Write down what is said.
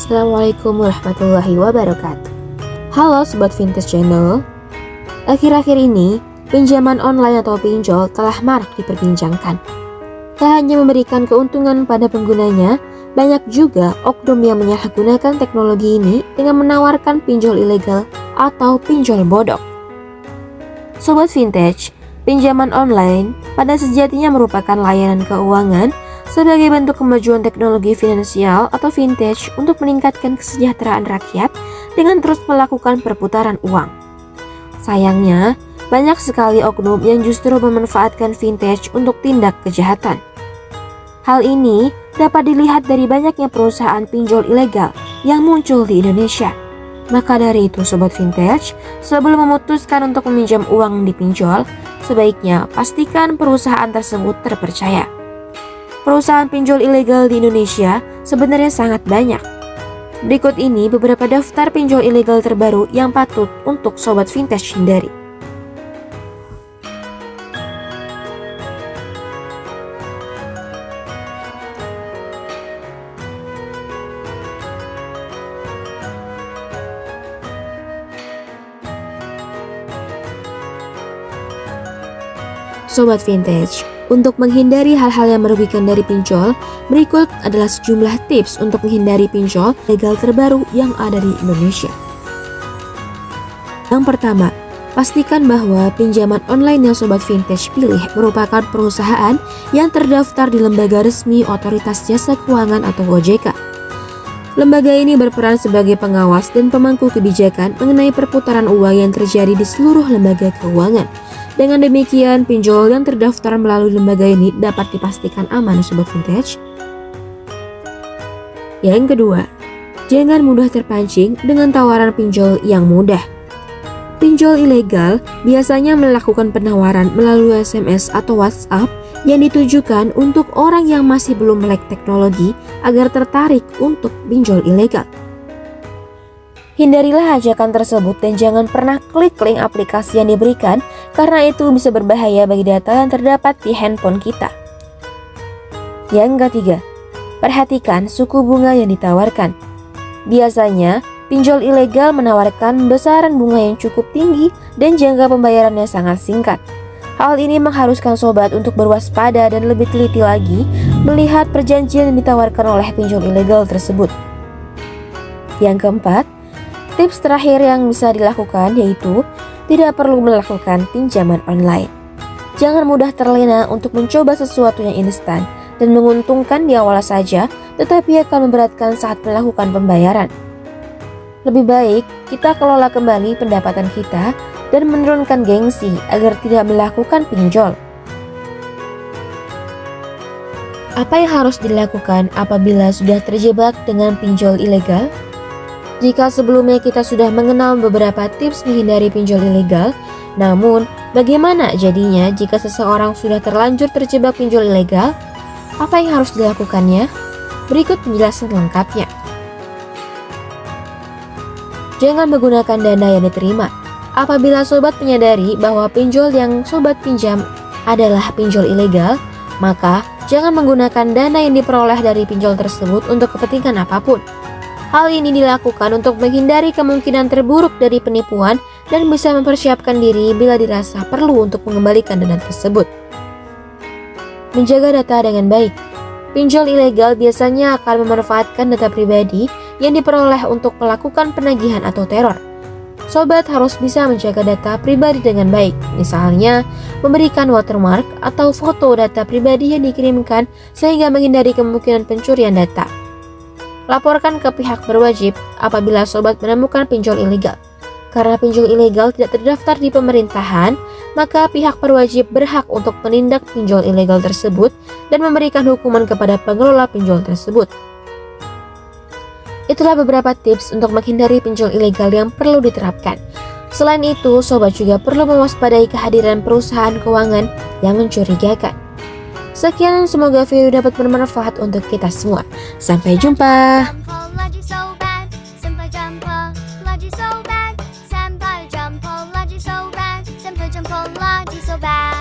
Assalamualaikum warahmatullahi wabarakatuh. Halo Sobat Vintage Channel. Akhir-akhir ini, pinjaman online atau pinjol telah marak diperbincangkan. Tak hanya memberikan keuntungan pada penggunanya, banyak juga oknum yang menyalahgunakan teknologi ini dengan menawarkan pinjol ilegal atau pinjol bodong. Sobat Vintage, pinjaman online pada sejatinya merupakan layanan keuangan sebagai bentuk kemajuan teknologi finansial atau vintage untuk meningkatkan kesejahteraan rakyat dengan terus melakukan perputaran uang. Sayangnya, banyak sekali oknum yang justru memanfaatkan vintage untuk tindak kejahatan. Hal ini dapat dilihat dari banyaknya perusahaan pinjol ilegal yang muncul di Indonesia. Maka dari itu Sobat Vintage, sebelum memutuskan untuk meminjam uang di pinjol, sebaiknya pastikan perusahaan tersebut terpercaya. Perusahaan pinjol ilegal di Indonesia sebenarnya sangat banyak. Berikut ini beberapa daftar pinjol ilegal terbaru yang patut untuk Sobat Vintage hindari. Sobat Vintage, untuk menghindari hal-hal yang merugikan dari pinjol, berikut adalah sejumlah tips untuk menghindari pinjol legal terbaru yang ada di Indonesia. Yang pertama, pastikan bahwa pinjaman online yang Sobat Vintage pilih merupakan perusahaan yang terdaftar di lembaga resmi Otoritas Jasa Keuangan atau OJK. Lembaga ini berperan sebagai pengawas dan pemangku kebijakan mengenai perputaran uang yang terjadi di seluruh lembaga keuangan. Dengan demikian, pinjol yang terdaftar melalui lembaga ini dapat dipastikan aman, Sobat Vintage. Yang kedua, jangan mudah terpancing dengan tawaran pinjol yang mudah. Pinjol ilegal biasanya melakukan penawaran melalui SMS atau WhatsApp yang ditujukan untuk orang yang masih belum melek teknologi agar tertarik untuk pinjol ilegal. Hindarilah ajakan tersebut dan jangan pernah klik link aplikasi yang diberikan karena itu bisa berbahaya bagi data yang terdapat di handphone kita. Yang ketiga, perhatikan suku bunga yang ditawarkan. Biasanya, pinjol ilegal menawarkan besaran bunga yang cukup tinggi dan jangka pembayarannya sangat singkat. Hal ini mengharuskan sobat untuk berwaspada dan lebih teliti lagi melihat perjanjian yang ditawarkan oleh pinjol ilegal tersebut. Yang keempat, tips terakhir yang bisa dilakukan yaitu tidak perlu melakukan pinjaman online. Jangan mudah terlena untuk mencoba sesuatu yang instan dan menguntungkan di awal saja, tetapi akan memberatkan saat melakukan pembayaran. Lebih baik kita kelola kembali pendapatan kita dan menurunkan gengsi agar tidak melakukan pinjol. Apa yang harus dilakukan apabila sudah terjebak dengan pinjol ilegal? Jika sebelumnya kita sudah mengenal beberapa tips menghindari pinjol ilegal, namun bagaimana jadinya jika seseorang sudah terlanjur terjebak pinjol ilegal? Apa yang harus dilakukannya? Berikut penjelasan lengkapnya. Jangan menggunakan dana yang diterima. Apabila sobat menyadari bahwa pinjol yang sobat pinjam adalah pinjol ilegal, maka jangan menggunakan dana yang diperoleh dari pinjol tersebut untuk kepentingan apapun. Hal ini dilakukan untuk menghindari kemungkinan terburuk dari penipuan dan bisa mempersiapkan diri bila dirasa perlu untuk mengembalikan dana tersebut. Menjaga data dengan baik. Pinjol ilegal biasanya akan memanfaatkan data pribadi yang diperoleh untuk melakukan penagihan atau teror. Sobat harus bisa menjaga data pribadi dengan baik, misalnya memberikan watermark atau foto data pribadi yang dikirimkan sehingga menghindari kemungkinan pencurian data. Laporkan ke pihak berwajib apabila sobat menemukan pinjol ilegal. Karena pinjol ilegal tidak terdaftar di pemerintahan, maka pihak berwajib berhak untuk menindak pinjol ilegal tersebut dan memberikan hukuman kepada pengelola pinjol tersebut. Itulah beberapa tips untuk menghindari pinjol ilegal yang perlu diterapkan. Selain itu, sobat juga perlu mewaspadai kehadiran perusahaan keuangan yang mencurigakan. Sekian, semoga video dapat bermanfaat untuk kita semua. Sampai jumpa. Sampai jumpa lagi so bad.